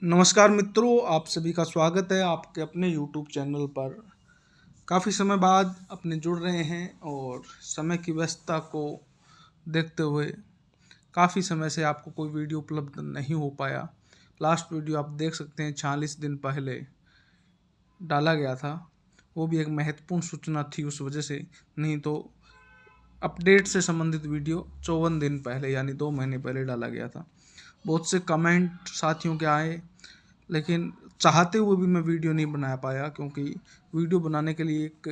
नमस्कार मित्रों, आप सभी का स्वागत है आपके अपने YouTube चैनल पर। काफ़ी समय बाद अपने जुड़ रहे हैं और समय की व्यस्तता को देखते हुए काफ़ी समय से आपको कोई वीडियो उपलब्ध नहीं हो पाया। लास्ट वीडियो आप देख सकते हैं 46 दिन पहले डाला गया था। वो भी एक महत्वपूर्ण सूचना थी उस वजह से, नहीं तो अपडेट से संबंधित वीडियो 54 दिन पहले यानी 2 महीने पहले डाला गया था। बहुत से कमेंट साथियों के आए, लेकिन चाहते हुए भी मैं वीडियो नहीं बना पाया क्योंकि वीडियो बनाने के लिए एक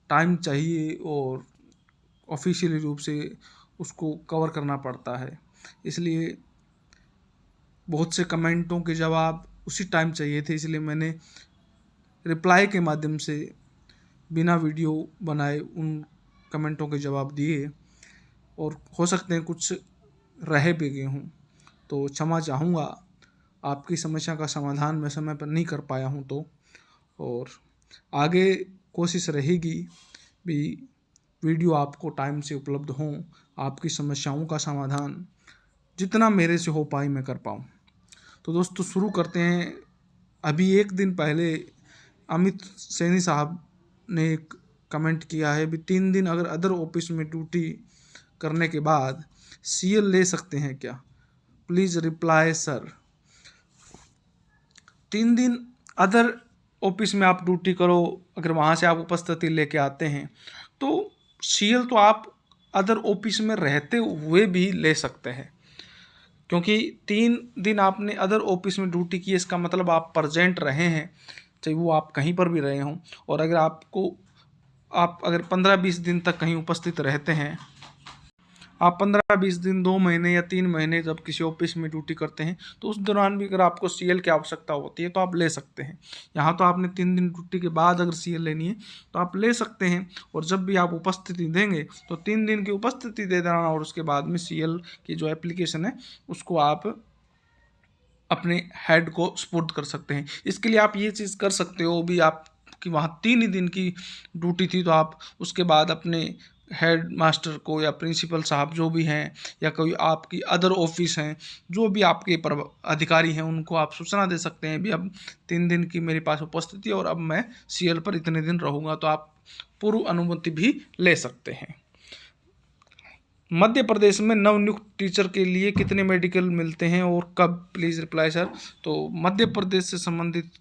टाइम चाहिए और ऑफिशियली रूप से उसको कवर करना पड़ता है। इसलिए बहुत से कमेंटों के जवाब उसी टाइम चाहिए थे, इसलिए मैंने रिप्लाई के माध्यम से बिना वीडियो बनाए उन कमेंटों के जवाब दिए और हो सकते हैं कुछ रह भी गए हूँ, तो क्षमा चाहूँगा। आपकी समस्या का समाधान मैं समय पर नहीं कर पाया हूँ तो, और आगे कोशिश रहेगी भी वीडियो आपको टाइम से उपलब्ध हों, आपकी समस्याओं का समाधान जितना मेरे से हो पाए मैं कर पाऊँ। तो दोस्तों शुरू करते हैं। अभी एक दिन पहले अमित सैनी साहब ने एक कमेंट किया है भी 3 दिन अगर अदर ऑफिस में ड्यूटी करने के बाद सीएल ले सकते हैं क्या? Please reply sir. 3 दिन अदर ऑफिस में आप ड्यूटी करो, अगर वहाँ से आप उपस्थिति लेके आते हैं तो सीएल तो आप अदर ऑफिस में रहते हुए भी ले सकते हैं, क्योंकि 3 दिन आपने अदर ऑफिस में ड्यूटी की, इसका मतलब आप प्रेजेंट रहे हैं, चाहे वो आप कहीं पर भी रहे हों। और अगर आप अगर 15-20 दिन तक कहीं उपस्थित रहते हैं, आप 15-20 दिन, 2 महीने या 3 महीने जब किसी ऑफिस में ड्यूटी करते हैं, तो उस दौरान भी अगर आपको सीएल की आवश्यकता होती है तो आप ले सकते हैं। यहाँ तो आपने 3 दिन ड्यूटी के बाद अगर सीएल लेनी है तो आप ले सकते हैं, और जब भी आप उपस्थिति देंगे तो 3 दिन की उपस्थिति दे देना और उसके बाद में सीएल की जो एप्लीकेशन है उसको आप अपने हेड को स्पुर्द कर सकते हैं। इसके लिए आप ये चीज़ कर सकते हो भी, आप कि वहाँ 3 ही दिन की ड्यूटी थी तो आप उसके बाद अपने हेड मास्टर को या प्रिंसिपल साहब जो भी हैं या कोई आपकी अदर ऑफिस हैं, जो भी आपके पर अधिकारी हैं, उनको आप सूचना दे सकते हैं भी अब 3 दिन की मेरे पास उपस्थिति और अब मैं सीएल पर इतने दिन रहूँगा, तो आप पूर्व अनुमति भी ले सकते हैं। मध्य प्रदेश में नवनियुक्त टीचर के लिए कितने मेडिकल मिलते हैं और कब? Please reply sir. तो मध्य प्रदेश से संबंधित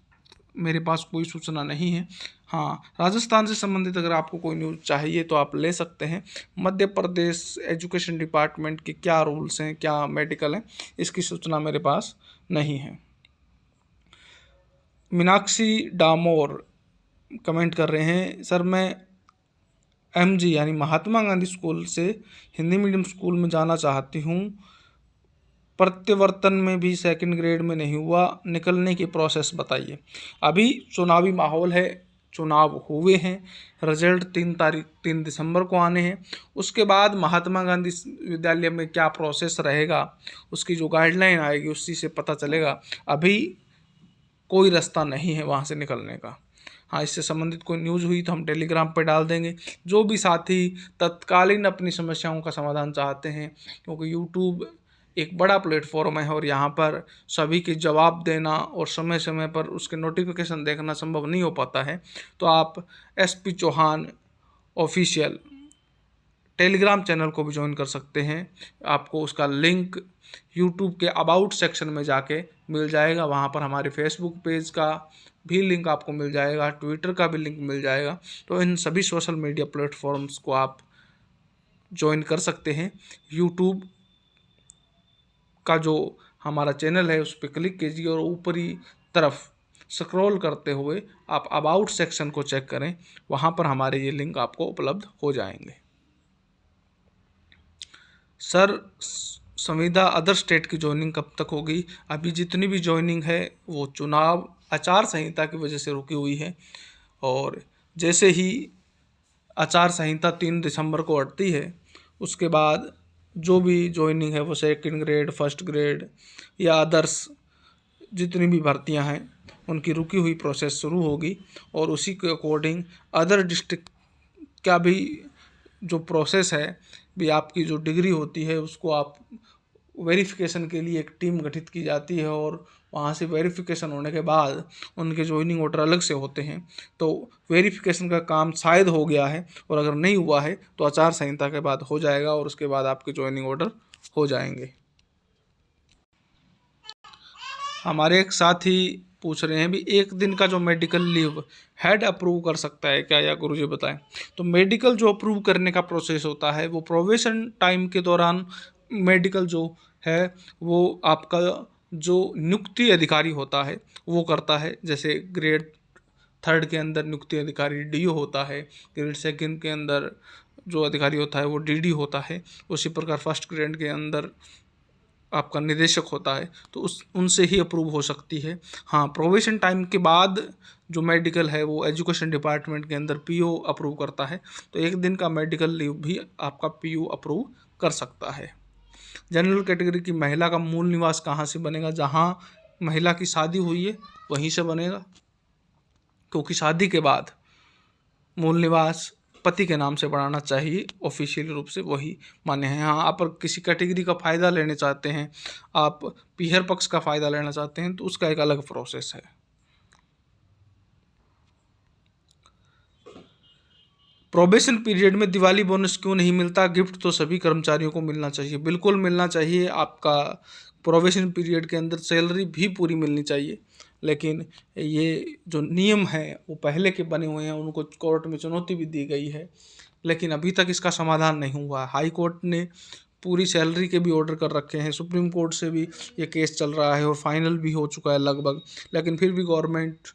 मेरे पास कोई सूचना नहीं है। हाँ, राजस्थान से संबंधित अगर आपको कोई न्यूज़ चाहिए तो आप ले सकते हैं। मध्य प्रदेश एजुकेशन डिपार्टमेंट के क्या रूल्स हैं, क्या मेडिकल हैं, इसकी सूचना मेरे पास नहीं है। मीनाक्षी डामोर कमेंट कर रहे हैं, सर मैं एमजी यानी महात्मा गांधी स्कूल से हिंदी मीडियम स्कूल में जाना चाहती हूँ, प्रत्यावर्तन में भी सेकंड ग्रेड में नहीं हुआ, निकलने की प्रोसेस बताइए। अभी चुनावी माहौल है, चुनाव हुए हैं, रिजल्ट 3 दिसंबर को आने हैं। उसके बाद महात्मा गांधी विद्यालय में क्या प्रोसेस रहेगा, उसकी जो गाइडलाइन आएगी उसी से पता चलेगा। अभी कोई रास्ता नहीं है वहाँ से निकलने का। हाँ, इससे संबंधित कोई न्यूज़ हुई तो हम टेलीग्राम पर डाल देंगे। जो भी साथी तत्कालीन अपनी समस्याओं का समाधान चाहते हैं, क्योंकि यूट्यूब एक बड़ा प्लेटफॉर्म है और यहाँ पर सभी के जवाब देना और समय समय पर उसके नोटिफिकेशन देखना संभव नहीं हो पाता है, तो आप S P Chauhan official Telegram channel को भी ज्वाइन कर सकते हैं। आपको उसका लिंक यूट्यूब के अबाउट सेक्शन में जाके मिल जाएगा। वहाँ पर हमारे फेसबुक पेज का भी लिंक आपको मिल जाएगा, ट्विटर का भी लिंक मिल जाएगा। तो इन सभी सोशल मीडिया प्लेटफॉर्म्स को आप ज्वाइन कर सकते हैं। यूट्यूब का जो हमारा चैनल है उस पर क्लिक कीजिए और ऊपरी तरफ स्क्रॉल करते हुए आप अबाउट सेक्शन को चेक करें, वहाँ पर हमारे ये लिंक आपको उपलब्ध हो जाएंगे। सर संविदा अदर स्टेट की ज्वाइनिंग कब तक होगी? अभी जितनी भी ज्वाइनिंग है वो चुनाव आचार संहिता की वजह से रुकी हुई है, और जैसे ही आचार संहिता 3 दिसंबर को हटती है उसके बाद जो भी ज्वाइनिंग है वो सेकंड ग्रेड, फर्स्ट ग्रेड या अदर्स जितनी भी भर्तियां हैं उनकी रुकी हुई प्रोसेस शुरू होगी, और उसी के अकॉर्डिंग अदर डिस्ट्रिक्ट का भी जो प्रोसेस है भी, आपकी जो डिग्री होती है उसको आप वेरिफिकेशन के लिए एक टीम गठित की जाती है और वहाँ से वेरिफिकेशन होने के बाद उनके ज्वाइनिंग ऑर्डर अलग से होते हैं। तो वेरिफिकेशन का काम शायद हो गया है, और अगर नहीं हुआ है तो आचार संहिता के बाद हो जाएगा और उसके बाद आपके ज्वाइनिंग ऑर्डर हो जाएंगे। हमारे एक साथी पूछ रहे हैं भी, एक दिन का जो मेडिकल लीव हेड अप्रूव कर सकता है क्या, या गुरुजी बताएं। तो मेडिकल जो अप्रूव करने का प्रोसेस होता है वो प्रोबेशन टाइम के दौरान मेडिकल जो है वो आपका जो नियुक्ति अधिकारी होता है वो करता है। जैसे ग्रेड 3 के अंदर नियुक्ति अधिकारी डीओ होता है, ग्रेड 2 के अंदर जो अधिकारी होता है वो डीडी होता है, उसी प्रकार फर्स्ट ग्रेड के अंदर आपका निदेशक होता है, तो उनसे ही अप्रूव हो सकती है। हाँ, प्रोबेशन टाइम के बाद जो मेडिकल है वो एजुकेशन डिपार्टमेंट के अंदर पीओ अप्रूव करता है, तो एक दिन का मेडिकल लीव भी आपका पीओ अप्रूव कर सकता है। जनरल कैटेगरी की महिला का मूल निवास कहाँ से बनेगा, जहाँ महिला की शादी हुई है वहीं से बनेगा, क्योंकि शादी के बाद मूल निवास पति के नाम से बढ़ाना चाहिए, ऑफिशियल रूप से वही मान्य है। हाँ, आप किसी कैटेगरी का फ़ायदा लेने चाहते हैं, आप पीहर पक्ष का फ़ायदा लेना चाहते हैं, तो उसका एक अलग प्रोसेस है। प्रोबेशन पीरियड में दिवाली बोनस क्यों नहीं मिलता, गिफ्ट तो सभी कर्मचारियों को मिलना चाहिए। बिल्कुल मिलना चाहिए, आपका प्रोबेशन पीरियड के अंदर सैलरी भी पूरी मिलनी चाहिए, लेकिन ये जो नियम है वो पहले के बने हुए हैं, उनको कोर्ट में चुनौती भी दी गई है, लेकिन अभी तक इसका समाधान नहीं हुआ। हाई कोर्ट ने पूरी सैलरी के भी ऑर्डर कर रखे हैं, सुप्रीम कोर्ट से भी ये केस चल रहा है और फाइनल भी हो चुका है लगभग, लेकिन फिर भी गवर्नमेंट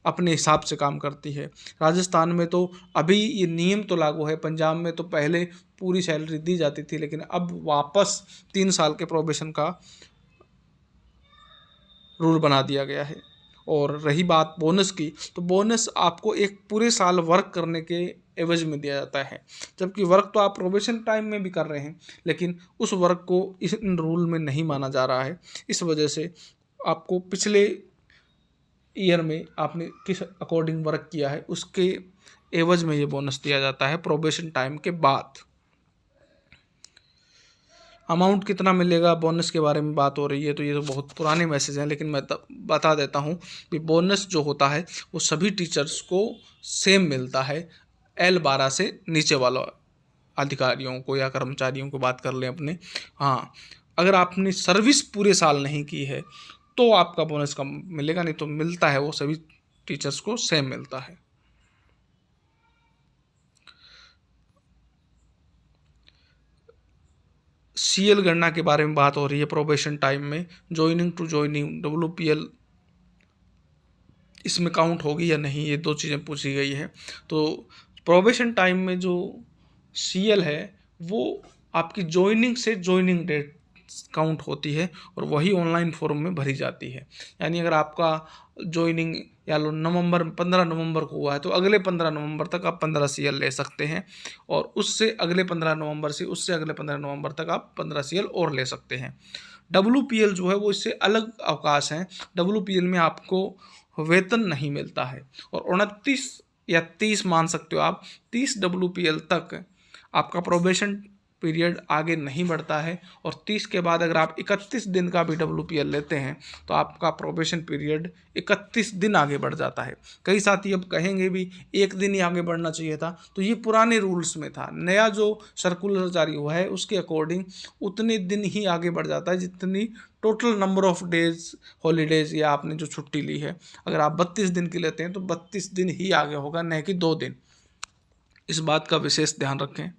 अपने हिसाब से काम करती है। राजस्थान में तो अभी ये नियम तो लागू है, पंजाब में तो पहले पूरी सैलरी दी जाती थी, लेकिन अब वापस 3 साल के प्रोबेशन का रूल बना दिया गया है। और रही बात बोनस की, तो बोनस आपको एक पूरे साल वर्क करने के एवज में दिया जाता है, जबकि वर्क तो आप प्रोबेशन टाइम में भी कर रहे हैं, लेकिन उस वर्क को इस रूल में नहीं माना जा रहा है। इस वजह से आपको पिछले ईयर में आपने किस अकॉर्डिंग वर्क किया है उसके एवज में ये बोनस दिया जाता है प्रोबेशन टाइम के बाद। अमाउंट कितना मिलेगा बोनस के बारे में बात हो रही है, तो ये तो बहुत पुराने मैसेज हैं, लेकिन मैं बता देता हूँ कि बोनस जो होता है वो सभी टीचर्स को सेम मिलता है। L12 से नीचे वाला अधिकारियों को या कर्मचारियों को बात कर लें अपने। हाँ, अगर आपने सर्विस पूरे साल नहीं की है तो आपका बोनस कम मिलेगा, नहीं तो मिलता है, वो सभी टीचर्स को सेम मिलता है। सीएल गणना के बारे में बात हो रही है प्रोबेशन टाइम में, ज्वाइनिंग टू ज्वाइनिंग WPL इसमें काउंट होगी या नहीं, ये 2 चीज़ें पूछी गई है। तो प्रोबेशन टाइम में जो सीएल है वो आपकी ज्वाइनिंग से ज्वाइनिंग डेट काउंट होती है और वही ऑनलाइन फॉर्म में भरी जाती है। यानी अगर आपका ज्वाइनिंग या लो 15 नवंबर को हुआ है तो अगले 15 नवंबर तक आप 15 सीएल ले सकते हैं, और उससे अगले 15 नवंबर से उससे अगले 15 नवंबर तक आप 15 सीएल और ले सकते हैं। WPL जो है वो इससे अलग अवकाश है। WPL में आपको वेतन नहीं मिलता है, और 29 या 30 मान सकते हो आप, 30 WPL तक आपका प्रोबेशन पीरियड आगे नहीं बढ़ता है, और 30 के बाद अगर आप 31 दिन का भी WPL लेते हैं तो आपका प्रोबेशन पीरियड 31 दिन आगे बढ़ जाता है। कई साथी अब कहेंगे भी 1 दिन ही आगे बढ़ना चाहिए था, तो ये पुराने रूल्स में था। नया जो सर्कुलर जारी हुआ है उसके अकॉर्डिंग उतने दिन ही आगे बढ़ जाता है जितनी total number of days holidays या आपने जो छुट्टी ली है। अगर आप 32 दिन की लेते हैं तो 32 दिन ही आगे होगा, न कि 2 दिन। इस बात का विशेष ध्यान रखें।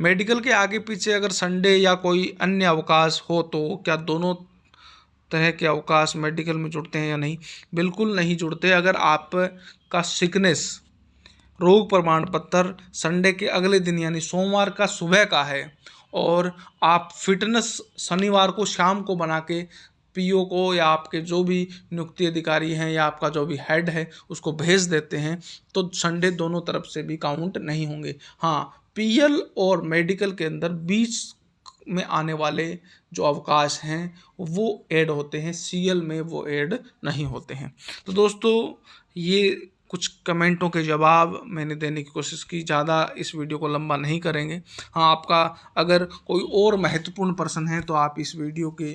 मेडिकल के आगे पीछे अगर संडे या कोई अन्य अवकाश हो तो क्या दोनों तरह के अवकाश मेडिकल में जुड़ते हैं या नहीं? बिल्कुल नहीं जुड़ते। अगर आपका सिकनेस रोग प्रमाण पत्र संडे के अगले दिन यानी सोमवार का सुबह का है और आप फिटनेस शनिवार को शाम को बना के पीओ को या आपके जो भी नियुक्ति अधिकारी हैं या आपका जो भी हेड है उसको भेज देते हैं, तो संडे दोनों तरफ से भी काउंट नहीं होंगे। हाँ, पीएल और मेडिकल के अंदर बीच में आने वाले जो अवकाश हैं वो ऐड होते हैं, सीएल में वो ऐड नहीं होते हैं। तो दोस्तों, ये कुछ कमेंटों के जवाब मैंने देने की कोशिश की। ज़्यादा इस वीडियो को लंबा नहीं करेंगे। हाँ, आपका अगर कोई और महत्वपूर्ण प्रश्न है तो आप इस वीडियो के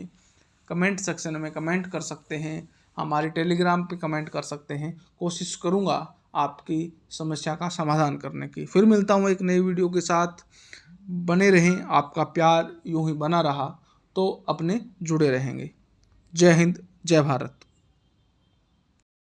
कमेंट सेक्शन में कमेंट कर सकते हैं, हमारी टेलीग्राम पे कमेंट कर सकते हैं। कोशिश करूँगा आपकी समस्या का समाधान करने की। फिर मिलता हूँ एक नई वीडियो के साथ। बने रहें, आपका प्यार यूं ही बना रहा तो अपने जुड़े रहेंगे। जय हिंद, जय भारत।